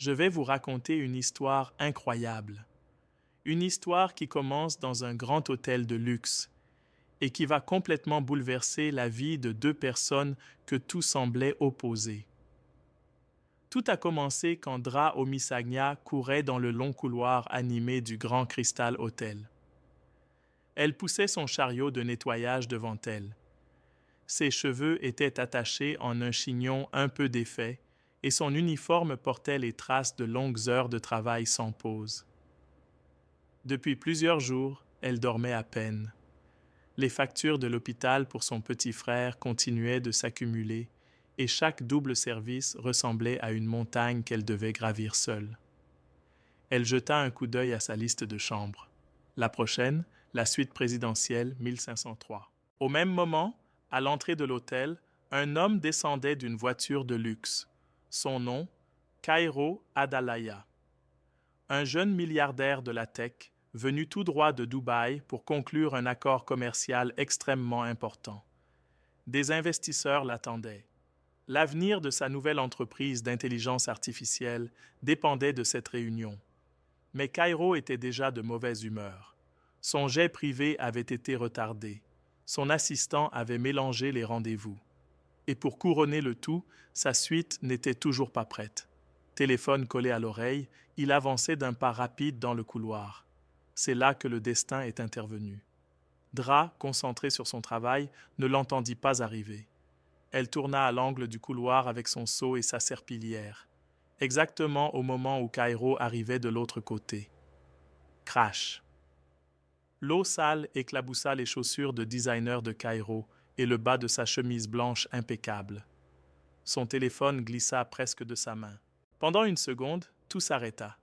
je vais vous raconter une histoire incroyable. Une histoire qui commence dans un grand hôtel de luxe et qui va complètement bouleverser la vie de deux personnes que tout semblait opposer. Tout a commencé quand Dra Omisagna courait dans le long couloir animé du Grand Crystal Hotel. Elle poussait son chariot de nettoyage devant elle. Ses cheveux étaient attachés en un chignon un peu défait et son uniforme portait les traces de longues heures de travail sans pause. Depuis plusieurs jours, elle dormait à peine. Les factures de l'hôpital pour son petit frère continuaient de s'accumuler et chaque double service ressemblait à une montagne qu'elle devait gravir seule. Elle jeta un coup d'œil à sa liste de chambres. La prochaine, la suite présidentielle 1503. Au même moment, à l'entrée de l'hôtel, un homme descendait d'une voiture de luxe. Son nom, Kairo Adalaya. Un jeune milliardaire de la tech, venu tout droit de Dubaï pour conclure un accord commercial extrêmement important. Des investisseurs l'attendaient. L'avenir de sa nouvelle entreprise d'intelligence artificielle dépendait de cette réunion. Mais Kairo était déjà de mauvaise humeur. Son jet privé avait été retardé. Son assistant avait mélangé les rendez-vous. Et pour couronner le tout, sa suite n'était toujours pas prête. Téléphone collé à l'oreille, il avançait d'un pas rapide dans le couloir. C'est là que le destin est intervenu. Dra, concentrée sur son travail, ne l'entendit pas arriver. Elle tourna à l'angle du couloir avec son seau et sa serpillière, exactement au moment où Kairo arrivait de l'autre côté. Crash! L'eau sale éclaboussa les chaussures de designer de Kairo et le bas de sa chemise blanche impeccable. Son téléphone glissa presque de sa main. Pendant une seconde, tout s'arrêta.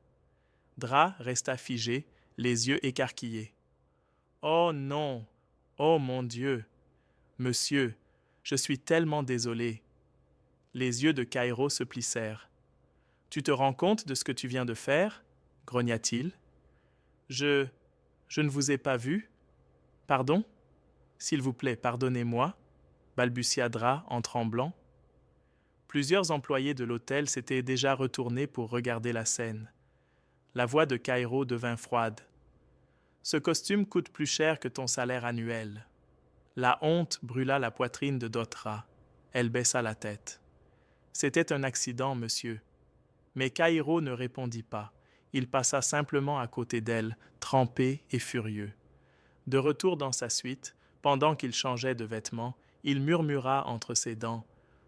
Dra resta figé, les yeux écarquillés. Oh non! Oh mon Dieu! Monsieur, je suis tellement désolé. Les yeux de Kairo se plissèrent. Tu te rends compte de ce que tu viens de faire? Grogna-t-il. Je ne vous ai pas vu? Pardon? S'il vous plaît, pardonnez-moi, balbutia Dra en tremblant. Plusieurs employés de l'hôtel s'étaient déjà retournés pour regarder la scène. La voix de Kairo devint froide. Ce costume coûte plus cher que ton salaire annuel. La honte brûla la poitrine de Dotra. Elle baissa la tête. C'était un accident, monsieur. Mais Kairo ne répondit pas. Il passa simplement à côté d'elle, trempé et furieux. De retour dans sa suite, pendant qu'il changeait de vêtements, il murmura entre ses dents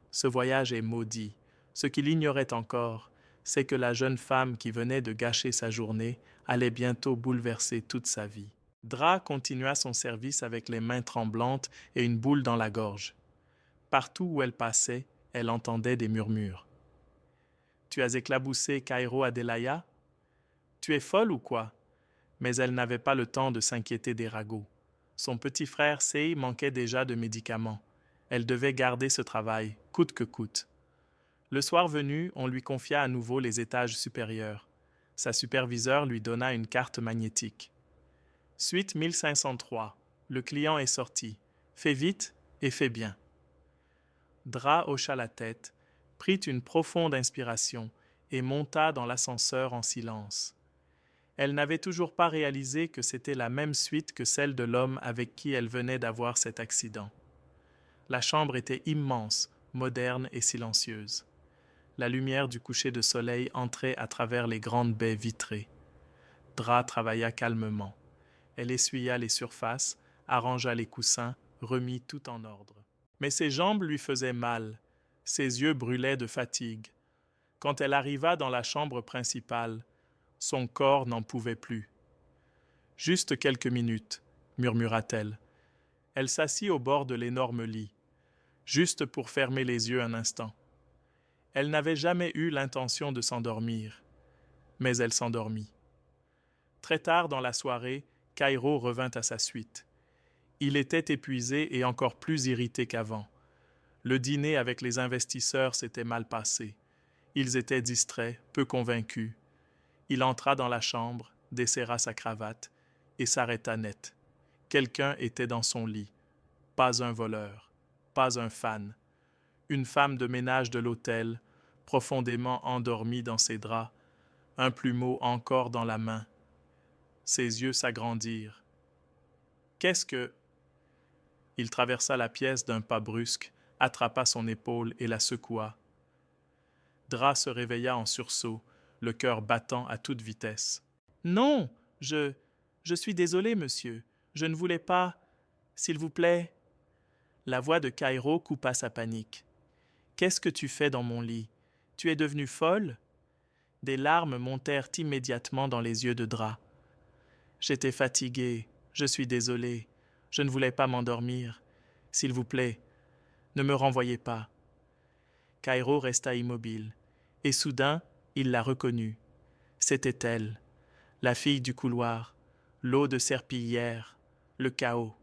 « Ce voyage est maudit. Ce qu'il ignorait encore, c'est que la jeune femme qui venait de gâcher sa journée allait bientôt bouleverser toute sa vie. » Dra continua son service avec les mains tremblantes et une boule dans la gorge. Partout où elle passait, elle entendait des murmures. « Tu as éclaboussé Kairo Adelaya? Tu es folle ou quoi? » Mais elle n'avait pas le temps de s'inquiéter des ragots. Son petit frère Sei manquait déjà de médicaments. Elle devait garder ce travail, coûte que coûte. Le soir venu, on lui confia à nouveau les étages supérieurs. Sa superviseure lui donna une carte magnétique. Suite 1503. Le client est sorti. Fais vite et fais bien. Dra hocha la tête, prit une profonde inspiration et monta dans l'ascenseur en silence. Elle n'avait toujours pas réalisé que c'était la même suite que celle de l'homme avec qui elle venait d'avoir cet accident. La chambre était immense, moderne et silencieuse. La lumière du coucher de soleil entrait à travers les grandes baies vitrées. Dra travailla calmement. Elle essuya les surfaces, arrangea les coussins, remit tout en ordre. Mais ses jambes lui faisaient mal, ses yeux brûlaient de fatigue. Quand elle arriva dans la chambre principale, son corps n'en pouvait plus. Juste quelques minutes, murmura-t-elle. Elle s'assit au bord de l'énorme lit, juste pour fermer les yeux un instant. Elle n'avait jamais eu l'intention de s'endormir, mais elle s'endormit. Très tard dans la soirée, Kairo revint à sa suite. Il était épuisé et encore plus irrité qu'avant. Le dîner avec les investisseurs s'était mal passé. Ils étaient distraits, peu convaincus. Il entra dans la chambre, desserra sa cravate et s'arrêta net. Quelqu'un était dans son lit. Pas un voleur, pas un fan. Une femme de ménage de l'hôtel, profondément endormie dans ses draps, un plumeau encore dans la main. Ses yeux s'agrandirent. Qu'est-ce que... Il traversa la pièce d'un pas brusque, attrapa son épaule et la secoua. Dra se réveilla en sursaut, le cœur battant à toute vitesse. Non, je suis désolé, monsieur. Je ne voulais pas. S'il vous plaît. La voix de Cairo coupa sa panique. Qu'est-ce que tu fais dans mon lit? Tu es devenue folle? Des larmes montèrent immédiatement dans les yeux de Dra. J'étais fatigué, je suis désolé. Je ne voulais pas m'endormir. S'il vous plaît, ne me renvoyez pas. Cairo resta immobile, et soudain, il la reconnut. C'était elle, la fille du couloir, l'eau de serpillière, le chaos.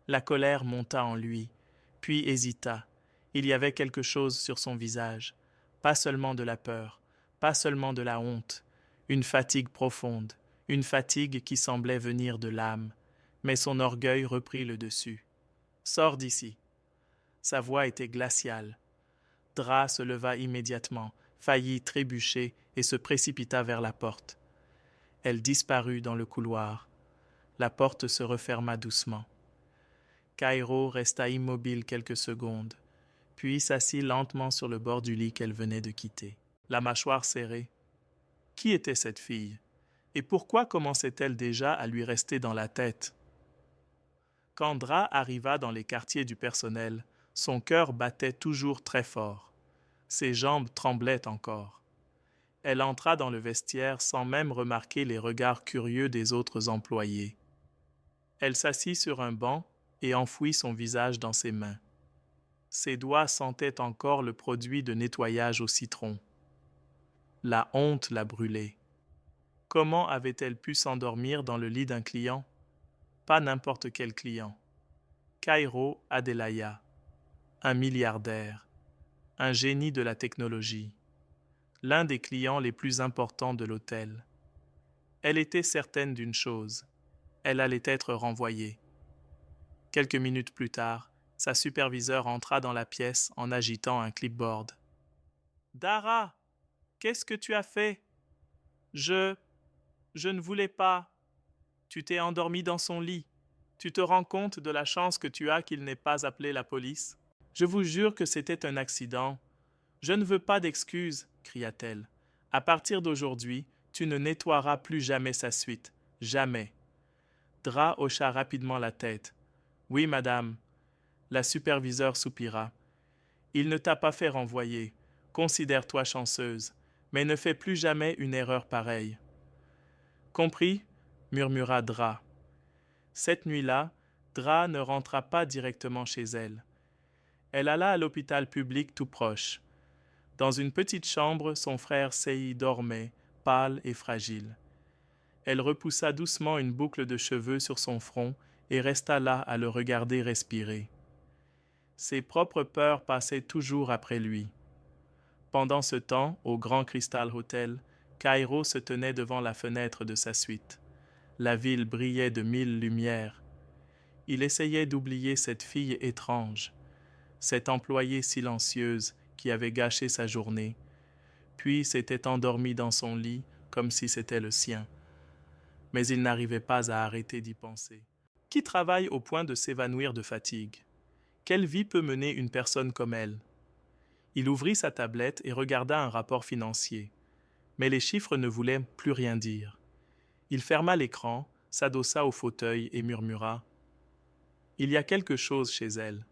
La colère monta en lui, puis hésita. Il y avait quelque chose sur son visage, pas seulement de la peur, pas seulement de la honte, une fatigue profonde, une fatigue qui semblait venir de l'âme, mais son orgueil reprit le dessus. Sors d'ici. Sa voix était glaciale. Dra se leva immédiatement, faillit trébucher et se précipita vers la porte. Elle disparut dans le couloir. La porte se referma doucement. Cairo resta immobile quelques secondes, puis s'assit lentement sur le bord du lit qu'elle venait de quitter, la mâchoire serrée. Qui était cette fille? Et pourquoi commençait-elle déjà à lui rester dans la tête? Quand Dra arriva dans les quartiers du personnel, son cœur battait toujours très fort. Ses jambes tremblaient encore. Elle entra dans le vestiaire sans même remarquer les regards curieux des autres employés. Elle s'assit sur un banc et enfouit son visage dans ses mains. Ses doigts sentaient encore le produit de nettoyage au citron. La honte la brûlait. Comment avait-elle pu s'endormir dans le lit d'un client? Pas n'importe quel client. Cairo Adelaya, un milliardaire, un génie de la technologie, l'un des clients les plus importants de l'hôtel. Elle était certaine d'une chose, elle allait être renvoyée. Quelques minutes plus tard, sa superviseure entra dans la pièce en agitant un clipboard. « Dara, qu'est-ce que tu as fait? Je ne voulais pas. Tu t'es endormi dans son lit. Tu te rends compte de la chance que tu as qu'il n'ait pas appelé la police? Je vous jure que c'était un accident. Je ne veux pas d'excuses, cria-t-elle. À partir d'aujourd'hui, tu ne nettoieras plus jamais sa suite. Jamais. Dra hocha rapidement la tête. Oui, madame. La superviseure soupira. Il ne t'a pas fait renvoyer. Considère-toi chanceuse, mais ne fais plus jamais une erreur pareille. Compris? Murmura Dra. Cette nuit-là, Dra ne rentra pas directement chez elle. Elle alla à l'hôpital public tout proche. Dans une petite chambre, son frère Sei dormait, pâle et fragile. Elle repoussa doucement une boucle de cheveux sur son front et resta là à le regarder respirer. Ses propres peurs passaient toujours après lui. Pendant ce temps, au Grand Crystal Hotel, Cairo se tenait devant la fenêtre de sa suite. La ville brillait de 1000 lumières. Il essayait d'oublier cette fille étrange, cette employée silencieuse qui avait gâché sa journée, puis s'était endormie dans son lit comme si c'était le sien. Mais il n'arrivait pas à arrêter d'y penser. Qui travaille au point de s'évanouir de fatigue? Quelle vie peut mener une personne comme elle? Il ouvrit sa tablette et regarda un rapport financier. Mais les chiffres ne voulaient plus rien dire. Il ferma l'écran, s'adossa au fauteuil et murmura « Il y a quelque chose chez elle,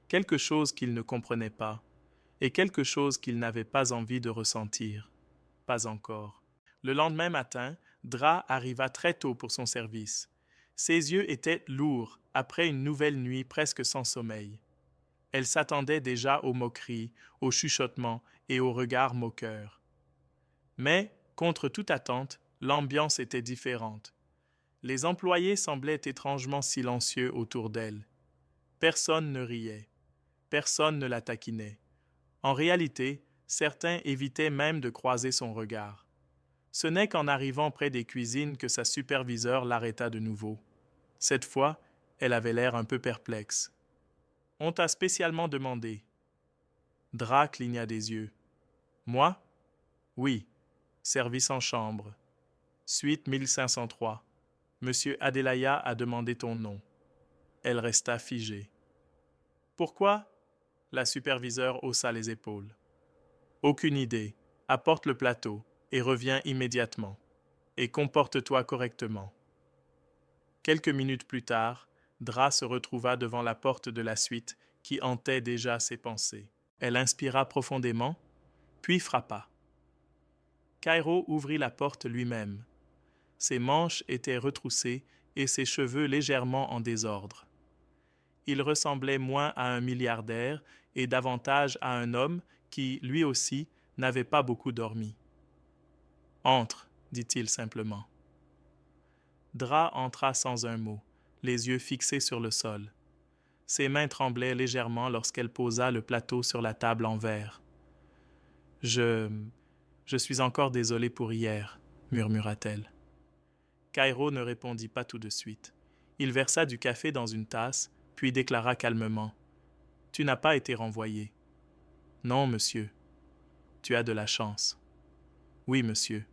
quelque chose qu'il ne comprenait pas, et quelque chose qu'il n'avait pas envie de ressentir. Pas encore. » Le lendemain matin, Dra arriva très tôt pour son service. Ses yeux étaient lourds après une nouvelle nuit presque sans sommeil. Elle s'attendait déjà aux moqueries, aux chuchotements et aux regards moqueurs. Mais, contre toute attente, l'ambiance était différente. Les employés semblaient étrangement silencieux autour d'elle. Personne ne riait. Personne ne la taquinait. En réalité, certains évitaient même de croiser son regard. Ce n'est qu'en arrivant près des cuisines que sa superviseure l'arrêta de nouveau. Cette fois, elle avait l'air un peu perplexe. « On t'a spécialement demandé. » Dra cligna des yeux. « Moi? » « Oui. » Service en chambre. Suite 1503. Monsieur Adelaya a demandé ton nom. Elle resta figée. Pourquoi? La superviseure haussa les épaules. Aucune idée. Apporte le plateau et reviens immédiatement. Et comporte-toi correctement. Quelques minutes plus tard, Dra se retrouva devant la porte de la suite qui hantait déjà ses pensées. Elle inspira profondément, puis frappa. Cairo ouvrit la porte lui-même. Ses manches étaient retroussées et ses cheveux légèrement en désordre. Il ressemblait moins à un milliardaire et davantage à un homme qui, lui aussi, n'avait pas beaucoup dormi. « Entre, dit-il simplement. Dra entra sans un mot, les yeux fixés sur le sol. Ses mains tremblaient légèrement lorsqu'elle posa le plateau sur la table en verre. « Je suis encore désolée pour hier, murmura-t-elle. Cairo ne répondit pas tout de suite. Il versa du café dans une tasse, puis déclara calmement. « Tu n'as pas été renvoyé. »« Non, monsieur. »« Tu as de la chance. »« Oui, monsieur. »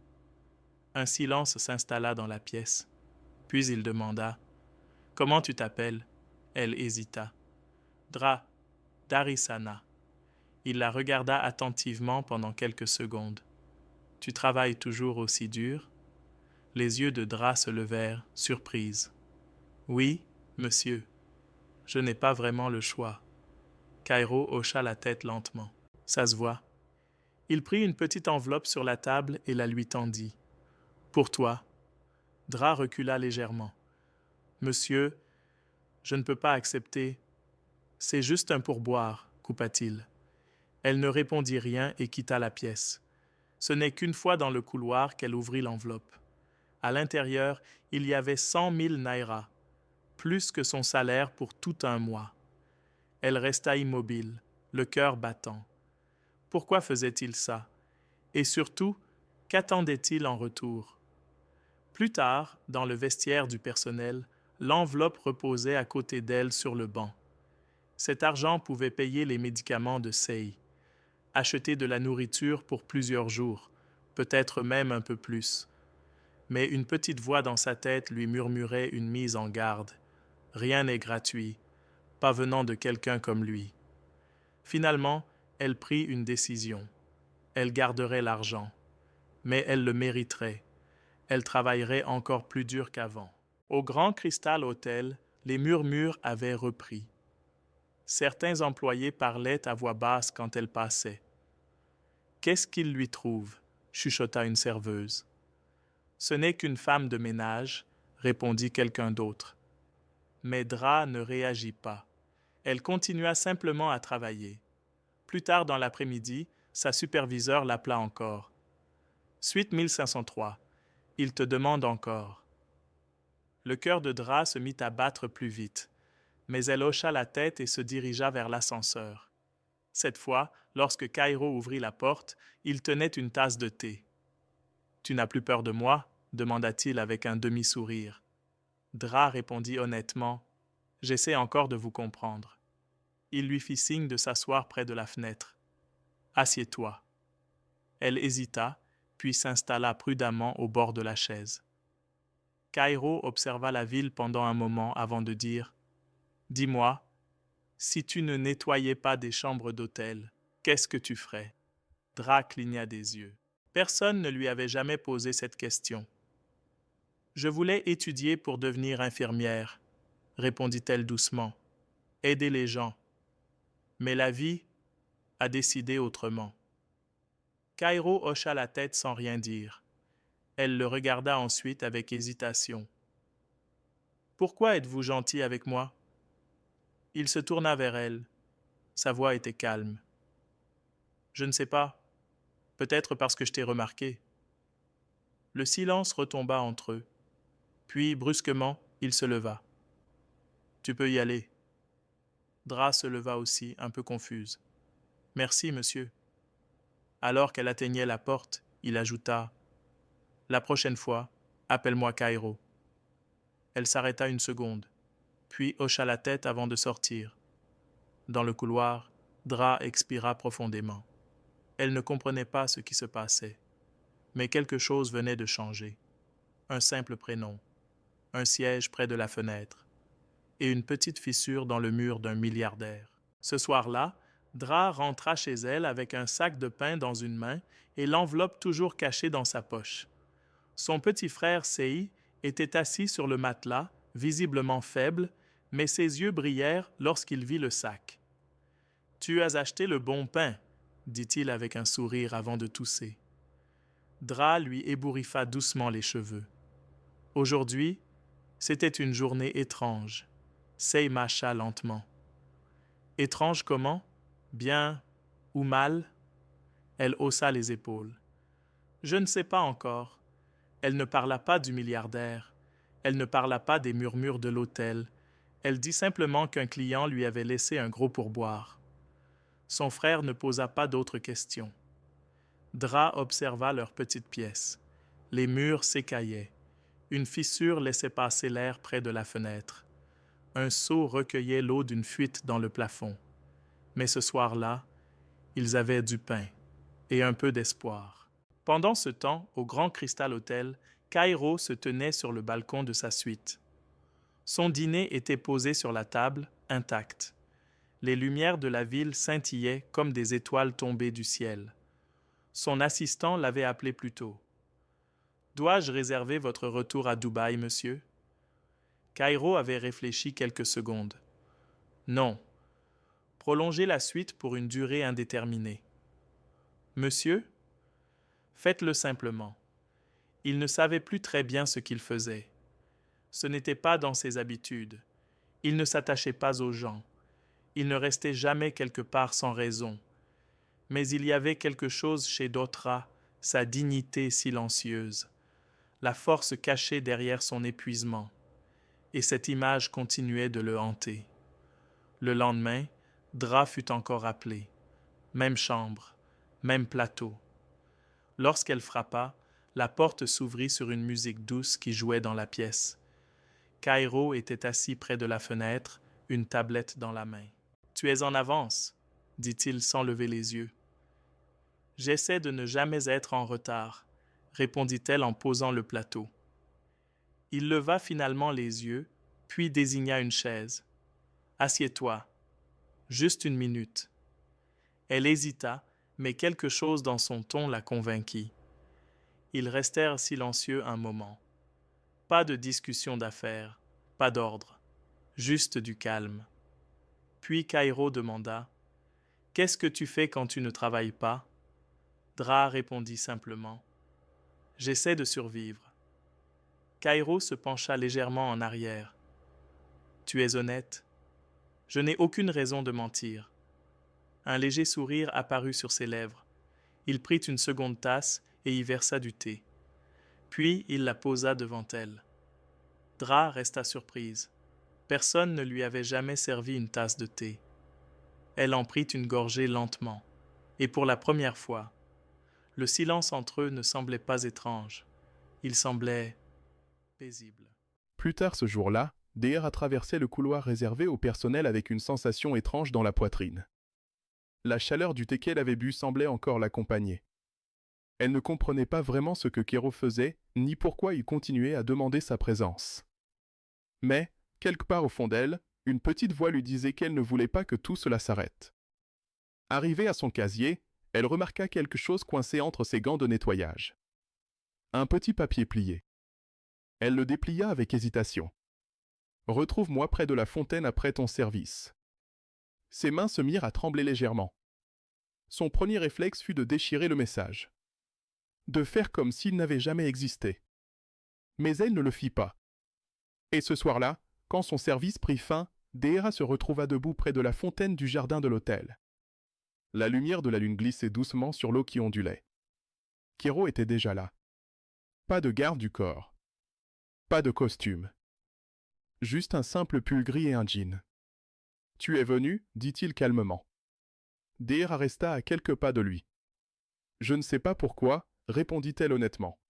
Un silence s'installa dans la pièce. Puis il demanda. « Comment tu t'appelles » Elle hésita. « Darisana. » Il la regarda attentivement pendant quelques secondes. « Tu travailles toujours aussi dur » Les yeux de Dra se levèrent, surprise. « Oui, monsieur. Je n'ai pas vraiment le choix. » Cairo hocha la tête lentement. « Ça se voit. » Il prit une petite enveloppe sur la table et la lui tendit. « Pour toi. » Dra recula légèrement. « Monsieur, je ne peux pas accepter. C'est juste un pourboire, coupa-t-il. Elle ne répondit rien et quitta la pièce. Ce n'est qu'une fois dans le couloir qu'elle ouvrit l'enveloppe. À l'intérieur, il y avait 100 000 naira, plus que son salaire pour tout un mois. Elle resta immobile, le cœur battant. Pourquoi faisait-il ça? Et surtout, qu'attendait-il en retour? Plus tard, dans le vestiaire du personnel, l'enveloppe reposait à côté d'elle sur le banc. Cet argent pouvait payer les médicaments de Sei, acheter de la nourriture pour plusieurs jours, peut-être même un peu plus. Mais une petite voix dans sa tête lui murmurait une mise en garde. Rien n'est gratuit, pas venant de quelqu'un comme lui. Finalement, elle prit une décision. Elle garderait l'argent, mais elle le mériterait. Elle travaillerait encore plus dur qu'avant. Au Grand Crystal Hotel, les murmures avaient repris. Certains employés parlaient à voix basse quand elle passait. « Qu'est-ce qu'il lui trouve » chuchota une serveuse. « Ce n'est qu'une femme de ménage » répondit quelqu'un d'autre. Mais Dra ne réagit pas. Elle continua simplement à travailler. Plus tard dans l'après-midi, sa superviseure l'appela encore. « Suite 1503. Il te demande encore. » Le cœur de Dra se mit à battre plus vite, mais elle hocha la tête et se dirigea vers l'ascenseur. Cette fois, lorsque Cairo ouvrit la porte, il tenait une tasse de thé. « Tu n'as plus peur de moi » demanda-t-il avec un demi-sourire. Dra répondit honnêtement. « J'essaie encore de vous comprendre. » Il lui fit signe de s'asseoir près de la fenêtre. « Assieds-toi. » Elle hésita, puis s'installa prudemment au bord de la chaise. Cairo observa la ville pendant un moment avant de dire « Dis-moi, si tu ne nettoyais pas des chambres d'hôtel, qu'est-ce que tu ferais ?» Dra cligna des yeux. Personne ne lui avait jamais posé cette question. « Je voulais étudier pour devenir infirmière, » répondit-elle doucement. « Aider les gens. Mais la vie a décidé autrement. » Cairo hocha la tête sans rien dire. Elle le regarda ensuite avec hésitation. « Pourquoi êtes-vous gentil avec moi ?» Il se tourna vers elle. Sa voix était calme. « Je ne sais pas. Peut-être parce que je t'ai remarqué. » Le silence retomba entre eux. Puis, brusquement, il se leva. « Tu peux y aller. » Dra se leva aussi, un peu confuse. « Merci, monsieur. » Alors qu'elle atteignait la porte, il ajouta « La prochaine fois, appelle-moi Cairo. » Elle s'arrêta une seconde, puis hocha la tête avant de sortir. Dans le couloir, Dra expira profondément. Elle ne comprenait pas ce qui se passait. Mais quelque chose venait de changer. Un simple prénom, un siège près de la fenêtre, et une petite fissure dans le mur d'un milliardaire. Ce soir-là, Dra rentra chez elle avec un sac de pain dans une main et l'enveloppe toujours cachée dans sa poche. Son petit frère Sei était assis sur le matelas, visiblement faible, mais ses yeux brillèrent lorsqu'il vit le sac. « Tu as acheté le bon pain, » dit-il avec un sourire avant de tousser. Dra lui ébouriffa doucement les cheveux. Aujourd'hui, c'était une journée étrange. Sei mâcha lentement. Étrange comment? Bien ou mal? Elle haussa les épaules. Je ne sais pas encore. Elle ne parla pas du milliardaire. Elle ne parla pas des murmures de l'hôtel. Elle dit simplement qu'un client lui avait laissé un gros pourboire. Son frère ne posa pas d'autres questions. Dra observa leur petite pièce. Les murs s'écaillaient. Une fissure laissait passer l'air près de la fenêtre. Un seau recueillait l'eau d'une fuite dans le plafond. Mais ce soir-là, ils avaient du pain et un peu d'espoir. Pendant ce temps, au Grand Crystal Hotel, Kairo se tenait sur le balcon de sa suite. Son dîner était posé sur la table, intact. Les lumières de la ville scintillaient comme des étoiles tombées du ciel. Son assistant l'avait appelé plus tôt. « Dois-je réserver votre retour à Dubaï, monsieur ?» Kairo avait réfléchi quelques secondes. « Non. Prolongez la suite pour une durée indéterminée. »« Monsieur ?» ?»« Faites-le simplement. » Il ne savait plus très bien ce qu'il faisait. Ce n'était pas dans ses habitudes. Il ne s'attachait pas aux gens. Il ne restait jamais quelque part sans raison. Mais il y avait quelque chose chez Dotra, sa dignité silencieuse, la force cachée derrière son épuisement. Et cette image continuait de le hanter. Le lendemain, Dra fut encore appelée. Même chambre, même plateau. Lorsqu'elle frappa, la porte s'ouvrit sur une musique douce qui jouait dans la pièce. Kairo était assis près de la fenêtre, une tablette dans la main. « Tu es en avance, » dit-il sans lever les yeux. « J'essaie de ne jamais être en retard, » répondit-elle en posant le plateau. Il leva finalement les yeux, puis désigna une chaise. « Assieds-toi. Juste une minute. » Elle hésita, mais quelque chose dans son ton la convainquit. Ils restèrent silencieux un moment. Pas de discussion d'affaires, pas d'ordre, juste du calme. Puis Kairo demanda « Qu'est-ce que tu fais quand tu ne travailles pas ?» Dra répondit simplement « J'essaie de survivre. » Kairo se pencha légèrement en arrière. « Tu es honnête? » « Je n'ai aucune raison de mentir. » Un léger sourire apparut sur ses lèvres. Il prit une seconde tasse et y versa du thé. Puis il la posa devant elle. Dra resta surprise. Personne ne lui avait jamais servi une tasse de thé. Elle en prit une gorgée lentement. Et pour la première fois, le silence entre eux ne semblait pas étrange. Il semblait paisible. Plus tard ce jour-là, DR traversait le couloir réservé au personnel avec une sensation étrange dans la poitrine. La chaleur du thé qu'elle avait bu semblait encore l'accompagner. Elle ne comprenait pas vraiment ce que Kairo faisait, ni pourquoi il continuait à demander sa présence. Mais, quelque part au fond d'elle, une petite voix lui disait qu'elle ne voulait pas que tout cela s'arrête. Arrivée à son casier, elle remarqua quelque chose coincé entre ses gants de nettoyage. Un petit papier plié. Elle le déplia avec hésitation. « Retrouve-moi près de la fontaine après ton service. » Ses mains se mirent à trembler légèrement. Son premier réflexe fut de déchirer le message. De faire comme s'il n'avait jamais existé. Mais elle ne le fit pas. Et ce soir-là, quand son service prit fin, Dehra se retrouva debout près de la fontaine du jardin de l'hôtel. La lumière de la lune glissait doucement sur l'eau qui ondulait. Kairo était déjà là. Pas de garde du corps. Pas de costume. Juste un simple pull gris et un jean. « Tu es venu ?» dit-il calmement. Dehra resta à quelques pas de lui. « Je ne sais pas pourquoi » répondit-elle honnêtement.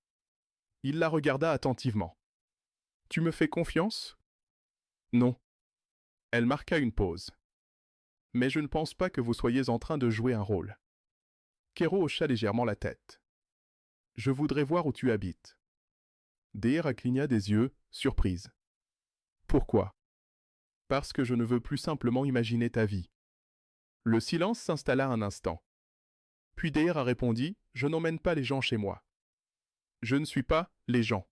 Il la regarda attentivement. « Tu me fais confiance ?»« Non. » Elle marqua une pause. « Mais je ne pense pas que vous soyez en train de jouer un rôle. » Kairo hocha légèrement la tête. Je voudrais voir où tu habites. Deira cligna des yeux, surprise. Pourquoi? Parce que je ne veux plus simplement imaginer ta vie. Le silence s'installa un instant. Puis Deira répondit, je n'emmène pas les gens chez moi. Je ne suis pas les gens.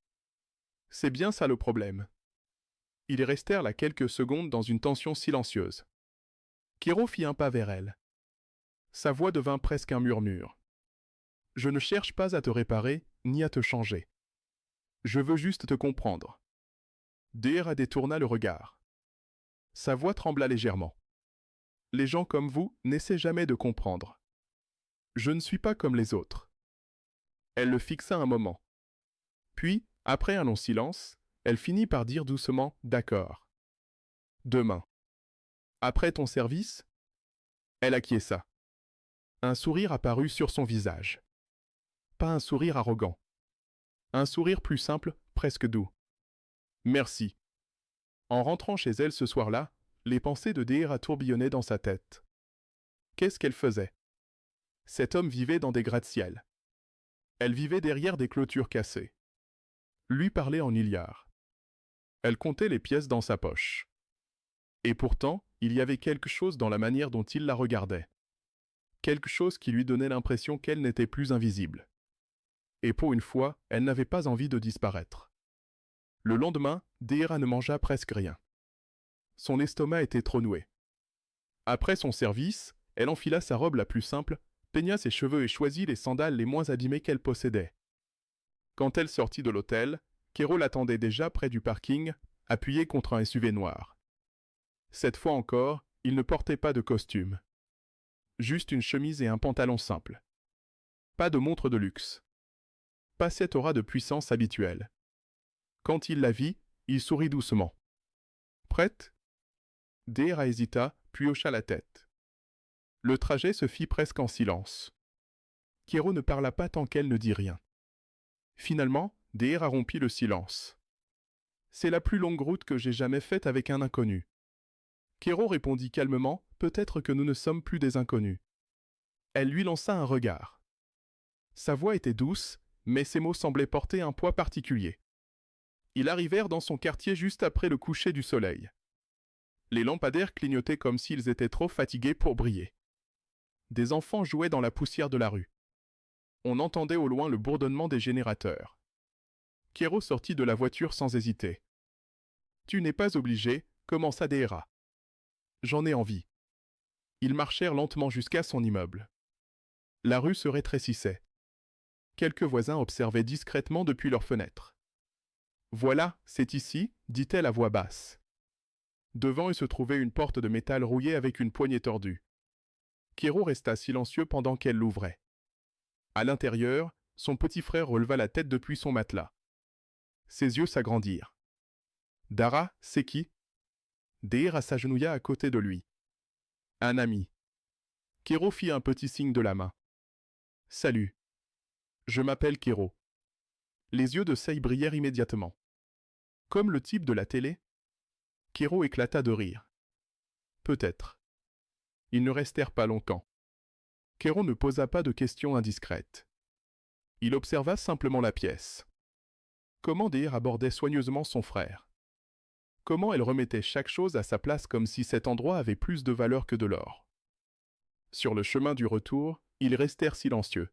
C'est bien ça le problème. Ils restèrent là quelques secondes dans une tension silencieuse. Kero fit un pas vers elle. Sa voix devint presque un murmure. Je ne cherche pas à te réparer, ni à te changer. Je veux juste te comprendre. Deira détourna le regard. Sa voix trembla légèrement. Les gens comme vous n'essaient jamais de comprendre. Je ne suis pas comme les autres. Elle le fixa un moment. Puis, après un long silence, elle finit par dire doucement « D'accord. Demain. Après ton service ?» Elle acquiesça. Un sourire apparut sur son visage. Pas un sourire arrogant. Un sourire plus simple, presque doux. Merci. En rentrant chez elle ce soir-là, les pensées de Deira tourbillonnaient dans sa tête. Qu'est-ce qu'elle faisait? Cet homme vivait dans des gratte-ciel. Elle vivait derrière des clôtures cassées. Lui parlait en Iliard. Elle comptait les pièces dans sa poche. Et pourtant, il y avait quelque chose dans la manière dont il la regardait. Quelque chose qui lui donnait l'impression qu'elle n'était plus invisible. Et pour une fois, elle n'avait pas envie de disparaître. Le lendemain, Deira ne mangea presque rien. Son estomac était trop noué. Après son service, elle enfila sa robe la plus simple, peigna ses cheveux et choisit les sandales les moins abîmées qu'elle possédait. Quand elle sortit de l'hôtel, Kero l'attendait déjà près du parking, appuyé contre un SUV noir. Cette fois encore, il ne portait pas de costume. Juste une chemise et un pantalon simple. Pas de montre de luxe. Pas cette aura de puissance habituelle. Quand il la vit, il sourit doucement. « Prête ?» Deira hésita, puis hocha la tête. Le trajet se fit presque en silence. Kero ne parla pas tant qu'elle ne dit rien. Finalement, Deira rompit le silence. « C'est la plus longue route que j'ai jamais faite avec un inconnu. » Kero répondit calmement, « Peut-être que nous ne sommes plus des inconnus. » Elle lui lança un regard. Sa voix était douce, mais ses mots semblaient porter un poids particulier. Ils arrivèrent dans son quartier juste après le coucher du soleil. Les lampadaires clignotaient comme s'ils étaient trop fatigués pour briller. Des enfants jouaient dans la poussière de la rue. On entendait au loin le bourdonnement des générateurs. Kero sortit de la voiture sans hésiter. « Tu n'es pas obligé, » commença Deira. « J'en ai envie. » Ils marchèrent lentement jusqu'à son immeuble. La rue se rétrécissait. Quelques voisins observaient discrètement depuis leurs fenêtres. « Voilà, c'est ici, » dit-elle à voix basse. Devant, il se trouvait une porte de métal rouillée avec une poignée tordue. Kero resta silencieux pendant qu'elle l'ouvrait. À l'intérieur, son petit frère releva la tête depuis son matelas. Ses yeux s'agrandirent. « Dara, c'est qui ?» Deira s'agenouilla à côté de lui. « Un ami. » Kero fit un petit signe de la main. « Salut. Je m'appelle Kero. » Les yeux de Sei brillèrent immédiatement. « Comme le type de la télé ?» Kero éclata de rire. « Peut-être. » Ils ne restèrent pas longtemps. Kero ne posa pas de questions indiscrètes. Il observa simplement la pièce. Comment Deira abordait soigneusement son frère. Comment elle remettait chaque chose à sa place comme si cet endroit avait plus de valeur que de l'or. Sur le chemin du retour, ils restèrent silencieux.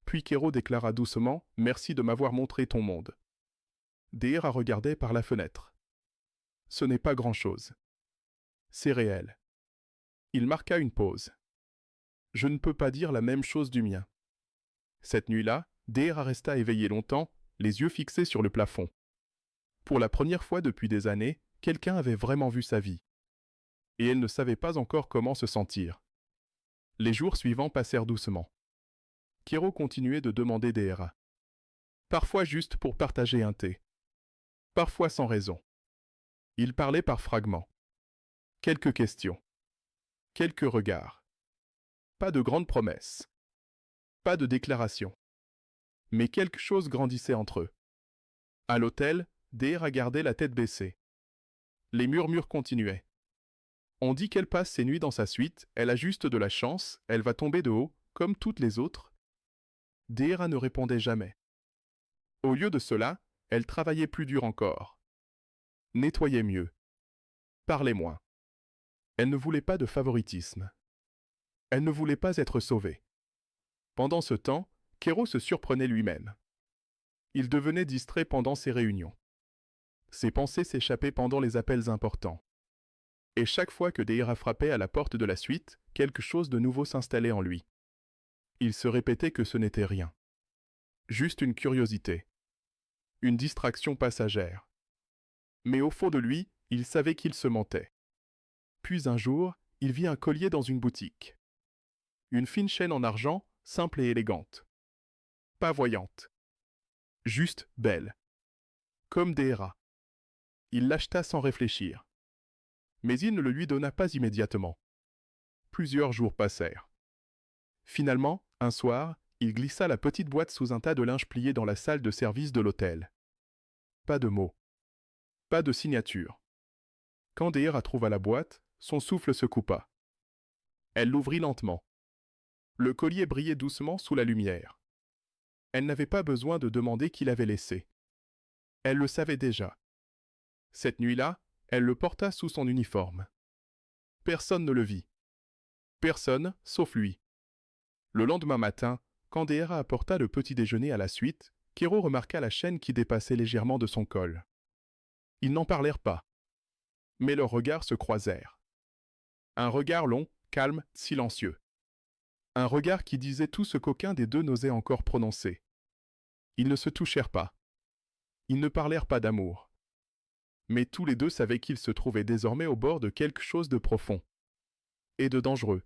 Puis Kero déclara doucement « Merci de m'avoir montré ton monde. » Deira regardait par la fenêtre. « Ce n'est pas grand-chose. C'est réel. » Il marqua une pause. « Je ne peux pas dire la même chose du mien. » Cette nuit-là, Deira resta éveillée longtemps, les yeux fixés sur le plafond. Pour la première fois depuis des années, quelqu'un avait vraiment vu sa vie. Et elle ne savait pas encore comment se sentir. Les jours suivants passèrent doucement. Kero continuait de demander Deira. Parfois juste pour partager un thé. Parfois sans raison. Il parlait par fragments. Quelques questions. Quelques regards. Pas de grandes promesses. Pas de déclarations. Mais quelque chose grandissait entre eux. À l'hôtel, Deira gardait la tête baissée. Les murmures continuaient. On dit qu'elle passe ses nuits dans sa suite, elle a juste de la chance, elle va tomber de haut, comme toutes les autres. Deira ne répondait jamais. Au lieu de cela, elle travaillait plus dur encore. Nettoyait mieux. Parlait moins. Elle ne voulait pas de favoritisme. Elle ne voulait pas être sauvée. Pendant ce temps, Kero se surprenait lui-même. Il devenait distrait pendant ses réunions. Ses pensées s'échappaient pendant les appels importants. Et chaque fois que Deira frappait à la porte de la suite, quelque chose de nouveau s'installait en lui. Il se répétait que ce n'était rien. Juste une curiosité. Une distraction passagère. Mais au fond de lui, il savait qu'il se mentait. Puis un jour, il vit un collier dans une boutique. Une fine chaîne en argent, simple et élégante. Pas voyante. Juste belle. Comme Deira. Il l'acheta sans réfléchir. Mais il ne le lui donna pas immédiatement. Plusieurs jours passèrent. Finalement, un soir, il glissa la petite boîte sous un tas de linge plié dans la salle de service de l'hôtel. Pas de mots. Pas de signature. Quand Deira trouva la boîte, son souffle se coupa. Elle l'ouvrit lentement. Le collier brillait doucement sous la lumière. Elle n'avait pas besoin de demander qui l'avait laissé. Elle le savait déjà. Cette nuit-là, elle le porta sous son uniforme. Personne ne le vit. Personne, sauf lui. Le lendemain matin, quand Deira apporta le petit déjeuner à la suite, Kero remarqua la chaîne qui dépassait légèrement de son col. Ils n'en parlèrent pas. Mais leurs regards se croisèrent. Un regard long, calme, silencieux. Un regard qui disait tout ce qu'aucun des deux n'osait encore prononcer. Ils ne se touchèrent pas. Ils ne parlèrent pas d'amour. Mais tous les deux savaient qu'ils se trouvaient désormais au bord de quelque chose de profond. Et de dangereux.